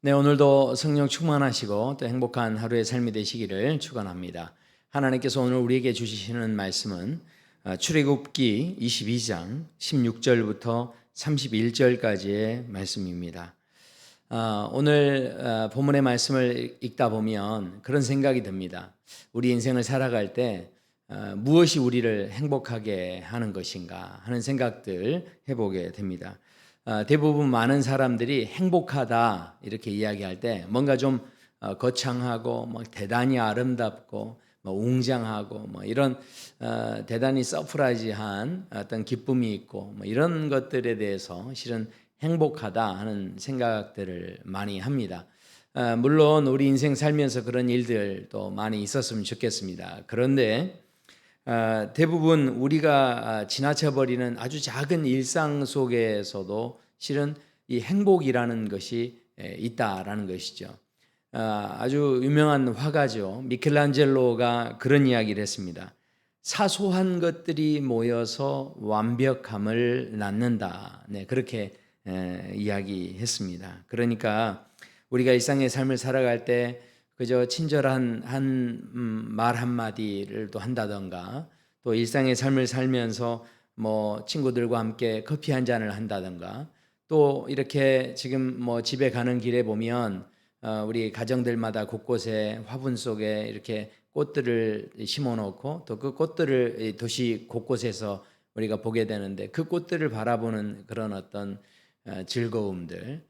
네, 오늘도 성령 충만하시고 또 행복한 하루의 삶이 되시기를 축원합니다. 하나님께서 오늘 우리에게 주시는 말씀은 출애굽기 22장 16절부터 31절까지의 말씀입니다. 오늘 본문의 말씀을 읽다 보면 그런 생각이 듭니다. 우리 인생을 살아갈 때 무엇이 우리를 행복하게 하는 것인가 하는 생각들 해보게 됩니다. 대부분 많은 사람들이 행복하다 이렇게 이야기할 때 뭔가 좀 거창하고 뭐 대단히 아름답고 뭐 웅장하고 뭐 이런 대단히 서프라이즈한 어떤 기쁨이 있고 뭐 이런 것들에 대해서 실은 행복하다 하는 생각들을 많이 합니다. 물론 우리 인생 살면서 그런 일들도 많이 있었으면 좋겠습니다. 그런데 대부분 우리가 지나쳐버리는 아주 작은 일상 속에서도 실은 이 행복이라는 것이 있다라는 것이죠. 아주 유명한 화가죠. 미켈란젤로가 그런 이야기를 했습니다. 사소한 것들이 모여서 완벽함을 낳는다. 네, 그렇게 이야기했습니다. 그러니까 우리가 일상의 삶을 살아갈 때 그저 친절한 말 한마디를 또 한다던가 또 일상의 삶을 살면서 뭐 친구들과 함께 커피 한 잔을 한다던가 또 이렇게 지금 뭐 집에 가는 길에 보면 우리 가정들마다 곳곳에 화분 속에 이렇게 꽃들을 심어 놓고 또 그 꽃들을 도시 곳곳에서 우리가 보게 되는데 그 꽃들을 바라보는 그런 어떤 즐거움들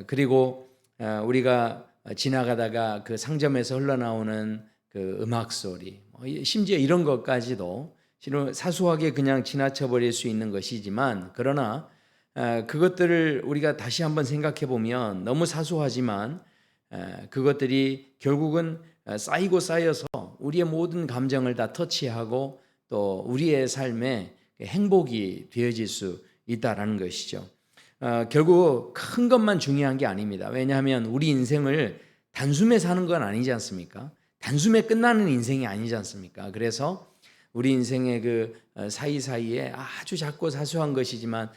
그리고 우리가 지나가다가 그 상점에서 흘러나오는 그 음악 소리 심지어 이런 것까지도 실은 사소하게 그냥 지나쳐 버릴 수 있는 것이지만 그러나 그것들을 우리가 다시 한번 생각해 보면 너무 사소하지만 그것들이 결국은 쌓이고 쌓여서 우리의 모든 감정을 다 터치하고 또 우리의 삶에 행복이 되어질 수 있다라는 것이죠. 결국 큰 것만 중요한 게 아닙니다. 왜냐하면 우리 인생을 단숨에 사는 건 아니지 않습니까? 단숨에 끝나는 인생이 아니지 않습니까? 그래서 우리 인생의 그 사이사이에 아주 작고 사소한 것이지만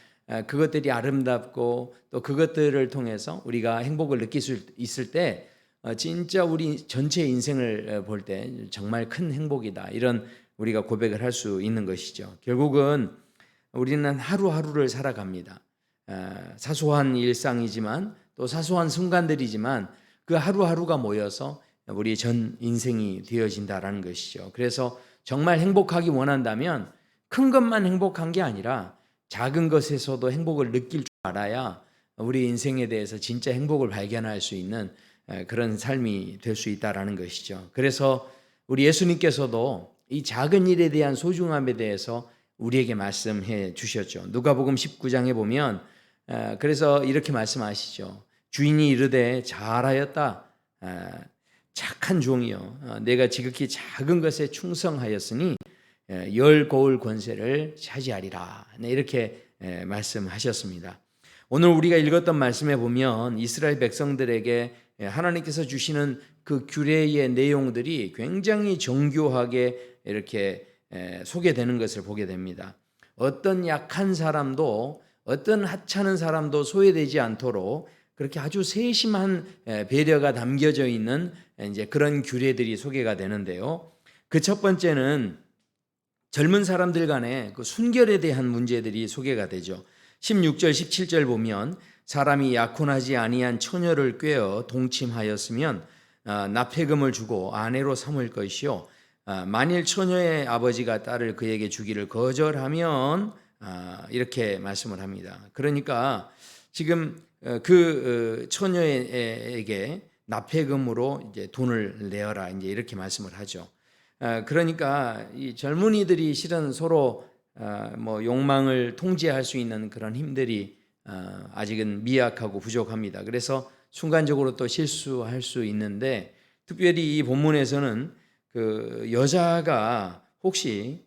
그것들이 아름답고 또 그것들을 통해서 우리가 행복을 느낄 수 있을 때 진짜 우리 전체 인생을 볼 때 정말 큰 행복이다. 이런 우리가 고백을 할 수 있는 것이죠. 결국은 우리는 하루하루를 살아갑니다. 사소한 일상이지만 또 사소한 순간들이지만 그 하루하루가 모여서 우리 전 인생이 되어진다라는 것이죠. 그래서 정말 행복하기 원한다면 큰 것만 행복한 게 아니라 작은 것에서도 행복을 느낄 줄 알아야 우리 인생에 대해서 진짜 행복을 발견할 수 있는 그런 삶이 될 수 있다라는 것이죠. 그래서 우리 예수님께서도 이 작은 일에 대한 소중함에 대해서 우리에게 말씀해 주셨죠. 누가복음 19장에 보면 그래서 이렇게 말씀하시죠. 주인이 이르되 잘하였다 착한 종이여 내가 지극히 작은 것에 충성하였으니 열 고을 권세를 차지하리라. 네, 이렇게 말씀하셨습니다. 오늘 우리가 읽었던 말씀에 보면 이스라엘 백성들에게 하나님께서 주시는 그 규례의 내용들이 굉장히 정교하게 이렇게 소개되는 것을 보게 됩니다. 어떤 약한 사람도 어떤 하찮은 사람도 소외되지 않도록 그렇게 아주 세심한 배려가 담겨져 있는 이제 그런 규례들이 소개가 되는데요. 그 첫 번째는 젊은 사람들 간의 그 순결에 대한 문제들이 소개가 되죠. 16절 17절 보면 사람이 약혼하지 아니한 처녀를 꾀어 동침하였으면 납폐금을 주고 아내로 삼을 것이요 만일 처녀의 아버지가 딸을 그에게 주기를 거절하면 이렇게 말씀을 합니다. 그러니까 지금 그 처녀에게 납폐금으로 이제 돈을 내어라 이제 이렇게 말씀을 하죠. 그러니까 이 젊은이들이 실은 서로 뭐 욕망을 통제할 수 있는 그런 힘들이 아직은 미약하고 부족합니다. 그래서 순간적으로 또 실수할 수 있는데 특별히 이 본문에서는 그 여자가 혹시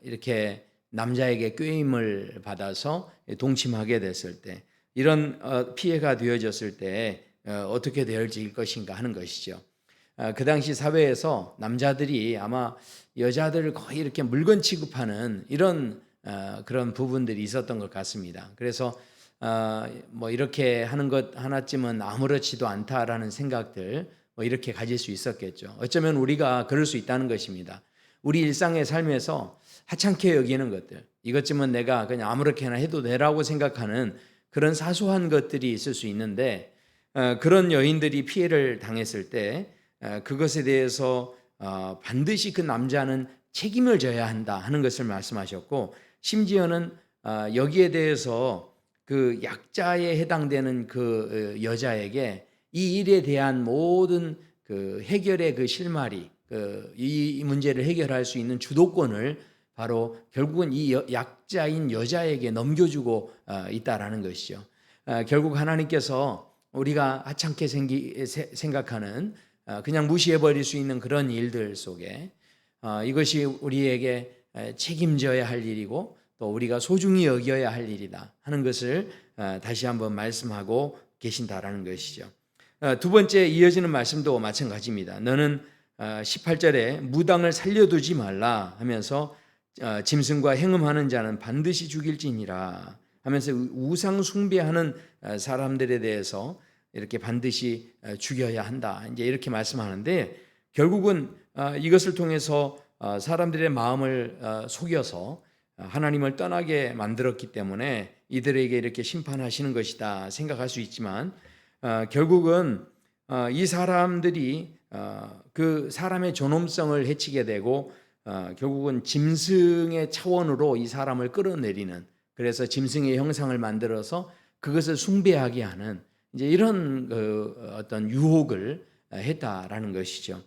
이렇게 남자에게 꾀임을 받아서 동침하게 됐을 때 이런 피해가 되어졌을 때 어떻게 되어질 것인가 하는 것이죠. 그 당시 사회에서 남자들이 아마 여자들을 거의 이렇게 물건 취급하는 이런 그런 부분들이 있었던 것 같습니다. 그래서 뭐 이렇게 하는 것 하나쯤은 아무렇지도 않다라는 생각들 뭐 이렇게 가질 수 있었겠죠. 어쩌면 우리가 그럴 수 있다는 것입니다. 우리 일상의 삶에서 하찮게 여기는 것들, 이것쯤은 내가 그냥 아무렇게나 해도 되라고 생각하는 그런 사소한 것들이 있을 수 있는데, 그런 여인들이 피해를 당했을 때 그것에 대해서 반드시 그 남자는 책임을 져야 한다 하는 것을 말씀하셨고, 심지어는 여기에 대해서 그 약자에 해당되는 그 여자에게 이 일에 대한 모든 그 해결의 그 실마리, 이 문제를 해결할 수 있는 주도권을 바로 결국은 이 약자인 여자에게 넘겨주고 있다라는 것이죠. 결국 하나님께서 우리가 하찮게 생각하는 그냥 무시해버릴 수 있는 그런 일들 속에 이것이 우리에게 책임져야 할 일이고 또 우리가 소중히 여겨야 할 일이다 하는 것을 다시 한번 말씀하고 계신다라는 것이죠. 두 번째 이어지는 말씀도 마찬가지입니다. 너는 18절에 무당을 살려두지 말라 하면서 짐승과 행음하는 자는 반드시 죽일지니라 하면서 우상 숭배하는 사람들에 대해서 이렇게 반드시 죽여야 한다, 이제 이렇게 말씀하는데, 결국은 이것을 통해서 사람들의 마음을 속여서 하나님을 떠나게 만들었기 때문에 이들에게 이렇게 심판하시는 것이다 생각할 수 있지만, 결국은 이 사람들이 그 사람의 존엄성을 해치게 되고 결국은 짐승의 차원으로 이 사람을 끌어내리는, 그래서 짐승의 형상을 만들어서 그것을 숭배하게 하는 이제 이런 어떤 유혹을 했다라는 것이죠.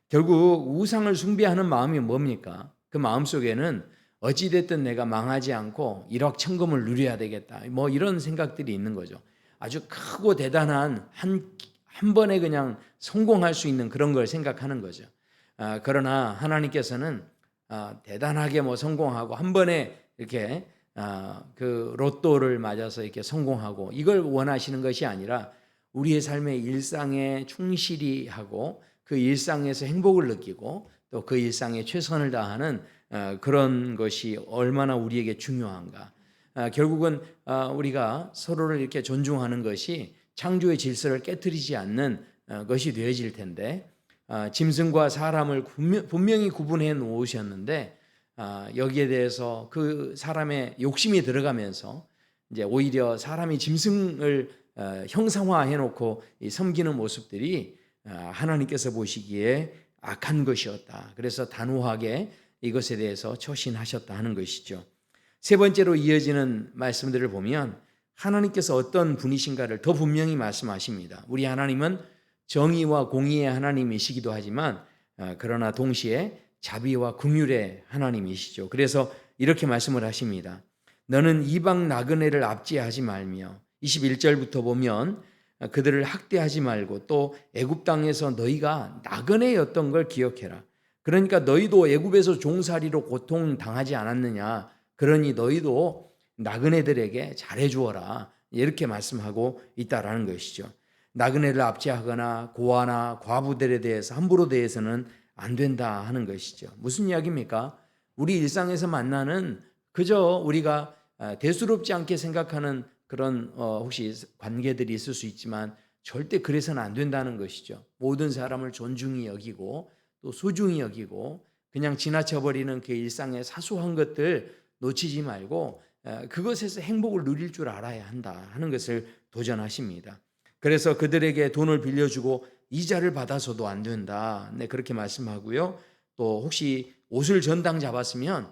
결국 우상을 숭배하는 마음이 뭡니까? 그 마음 속에는 어찌됐든 내가 망하지 않고 일확천금을 누려야 되겠다, 뭐 이런 생각들이 있는 거죠. 아주 크고 대단한 한 번에 그냥 성공할 수 있는 그런 걸 생각하는 거죠. 그러나 하나님께서는 대단하게 뭐 성공하고 한 번에 이렇게 그 로또를 맞아서 이렇게 성공하고 이걸 원하시는 것이 아니라 우리의 삶의 일상에 충실히 하고 그 일상에서 행복을 느끼고 또 그 일상에 최선을 다하는 그런 것이 얼마나 우리에게 중요한가. 결국은 우리가 서로를 이렇게 존중하는 것이 창조의 질서를 깨뜨리지 않는 것이 되어질 텐데, 짐승과 사람을 분명히 구분해 놓으셨는데 여기에 대해서 그 사람의 욕심이 들어가면서 이제 오히려 사람이 짐승을 형상화해 놓고 섬기는 모습들이 하나님께서 보시기에 악한 것이었다. 그래서 단호하게 이것에 대해서 처신하셨다 하는 것이죠. 세 번째로 이어지는 말씀들을 보면 하나님께서 어떤 분이신가를 더 분명히 말씀하십니다. 우리 하나님은 정의와 공의의 하나님이시기도 하지만 그러나 동시에 자비와 긍휼의 하나님이시죠. 그래서 이렇게 말씀을 하십니다. 너는 이방 나그네를 압제하지 말며, 21절부터 보면 그들을 학대하지 말고 또 애굽 땅에서 너희가 나그네였던 걸 기억해라. 그러니까 너희도 애굽에서 종살이로 고통당하지 않았느냐, 그러니 너희도 나그네들에게 잘해주어라, 이렇게 말씀하고 있다라는 것이죠. 나그네를 압제하거나 고아나 과부들에 대해서 함부로 대해서는 안 된다 하는 것이죠. 무슨 이야기입니까? 우리 일상에서 만나는 그저 우리가 대수롭지 않게 생각하는 그런 혹시 관계들이 있을 수 있지만 절대 그래서는 안 된다는 것이죠. 모든 사람을 존중히 여기고 또 소중히 여기고 그냥 지나쳐버리는 그 일상의 사소한 것들 놓치지 말고 그것에서 행복을 누릴 줄 알아야 한다 하는 것을 도전하십니다. 그래서 그들에게 돈을 빌려주고 이자를 받아서도 안 된다, 네, 그렇게 말씀하고요. 또 혹시 옷을 전당 잡았으면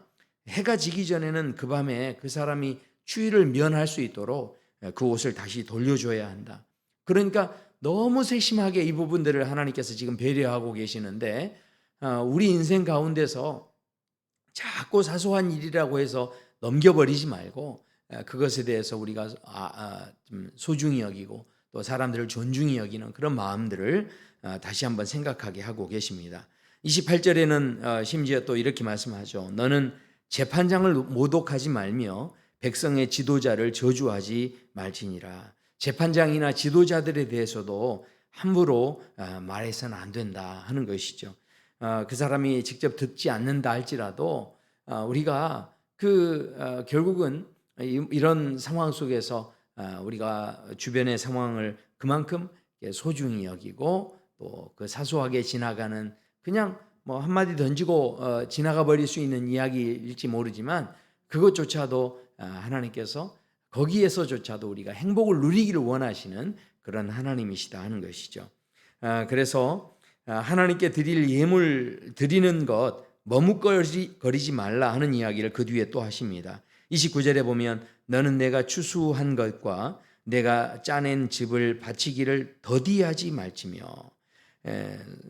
해가 지기 전에는 그 밤에 그 사람이 추위를 면할 수 있도록 그 옷을 다시 돌려줘야 한다. 그러니까 너무 세심하게 이 부분들을 하나님께서 지금 배려하고 계시는데 우리 인생 가운데서 자꾸 사소한 일이라고 해서 넘겨버리지 말고 그것에 대해서 우리가 좀 소중히 여기고 또 사람들을 존중히 여기는 그런 마음들을 다시 한번 생각하게 하고 계십니다. 28절에는 심지어 또 이렇게 말씀하죠. 너는 재판장을 모독하지 말며 백성의 지도자를 저주하지 말지니라. 재판장이나 지도자들에 대해서도 함부로 말해서는 안 된다 하는 것이죠. 그 사람이 직접 듣지 않는다 할지라도 우리가 결국은 이런 상황 속에서 우리가 주변의 상황을 그만큼 소중히 여기고 또 그 사소하게 지나가는 그냥 뭐 한마디 던지고 지나가 버릴 수 있는 이야기일지 모르지만 그것조차도 하나님께서 거기에서조차도 우리가 행복을 누리기를 원하시는 그런 하나님이시다 하는 것이죠. 그래서 하나님께 드릴 예물 드리는 것 머뭇거리지 말라 하는 이야기를 그 뒤에 또 하십니다. 29절에 보면 너는 내가 추수한 것과 내가 짜낸 즙을 바치기를 더디하지 말지며,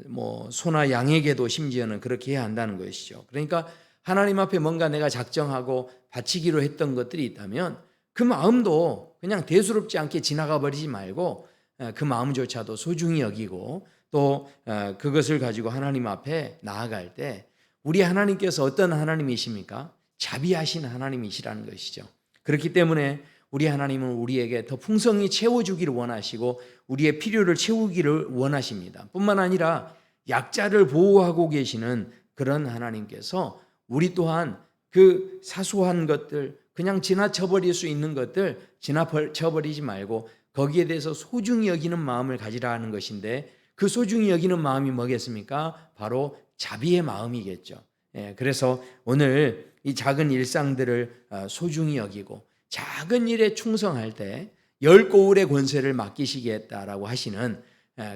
뭐 소나 양에게도 심지어는 그렇게 해야 한다는 것이죠. 그러니까 하나님 앞에 뭔가 내가 작정하고 바치기로 했던 것들이 있다면 그 마음도 그냥 대수롭지 않게 지나가 버리지 말고 그 마음조차도 소중히 여기고 또 그것을 가지고 하나님 앞에 나아갈 때 우리 하나님께서 어떤 하나님이십니까? 자비하신 하나님이시라는 것이죠. 그렇기 때문에 우리 하나님은 우리에게 더 풍성히 채워주기를 원하시고 우리의 필요를 채우기를 원하십니다. 뿐만 아니라 약자를 보호하고 계시는 그런 하나님께서 우리 또한 그 사소한 것들, 그냥 지나쳐버릴 수 있는 것들 지나쳐버리지 말고 거기에 대해서 소중히 여기는 마음을 가지라는 것인데 그 소중히 여기는 마음이 뭐겠습니까? 바로 자비의 마음이겠죠. 그래서 오늘 이 작은 일상들을 소중히 여기고 작은 일에 충성할 때 열 고울의 권세를 맡기시겠다라고 하시는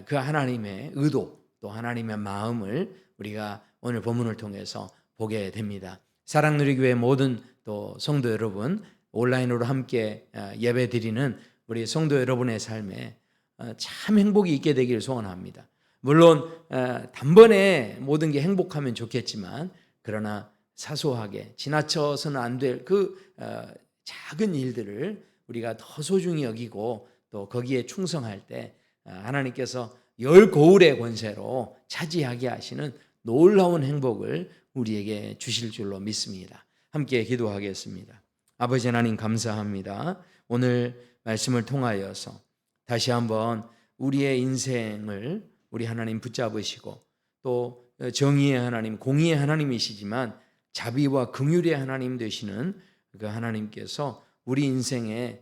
그 하나님의 의도 또 하나님의 마음을 우리가 오늘 본문을 통해서 보게 됩니다. 사랑누리교회 모든 또 성도 여러분, 온라인으로 함께 예배 드리는 우리 성도 여러분의 삶에 참 행복이 있게 되기를 소원합니다. 물론 단번에 모든 게 행복하면 좋겠지만 그러나 사소하게 지나쳐서는 안 될 그 작은 일들을 우리가 더 소중히 여기고 또 거기에 충성할 때 하나님께서 열 고울의 권세로 차지하게 하시는 놀라운 행복을 우리에게 주실 줄로 믿습니다. 함께 기도하겠습니다. 아버지 하나님 감사합니다. 오늘 말씀을 통하여서 다시 한번 우리의 인생을 우리 하나님 붙잡으시고 또 정의의 하나님, 공의의 하나님이시지만 자비와 긍휼의 하나님 되시는 그 하나님께서 우리 인생에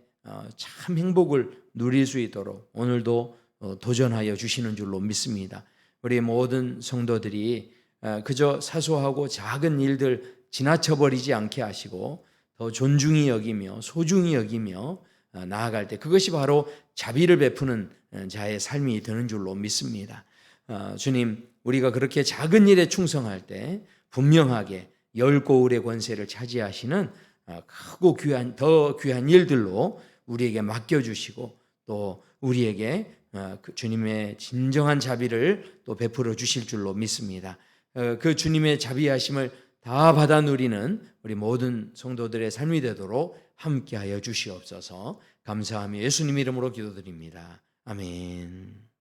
참 행복을 누릴 수 있도록 오늘도 도전하여 주시는 줄로 믿습니다. 우리 모든 성도들이 그저 사소하고 작은 일들 지나쳐버리지 않게 하시고 더 존중히 여기며 소중히 여기며 나아갈 때 그것이 바로 자비를 베푸는 자의 삶이 되는 줄로 믿습니다. 주님, 우리가 그렇게 작은 일에 충성할 때 분명하게 열 고울의 권세를 차지하시는 크고 더 귀한 일들로 우리에게 맡겨주시고 또 우리에게 주님의 진정한 자비를 또 베풀어 주실 줄로 믿습니다. 그 주님의 자비하심을 다 받아 누리는 우리 모든 성도들의 삶이 되도록 함께하여 주시옵소서. 감사하며 예수님 이름으로 기도드립니다. 아멘.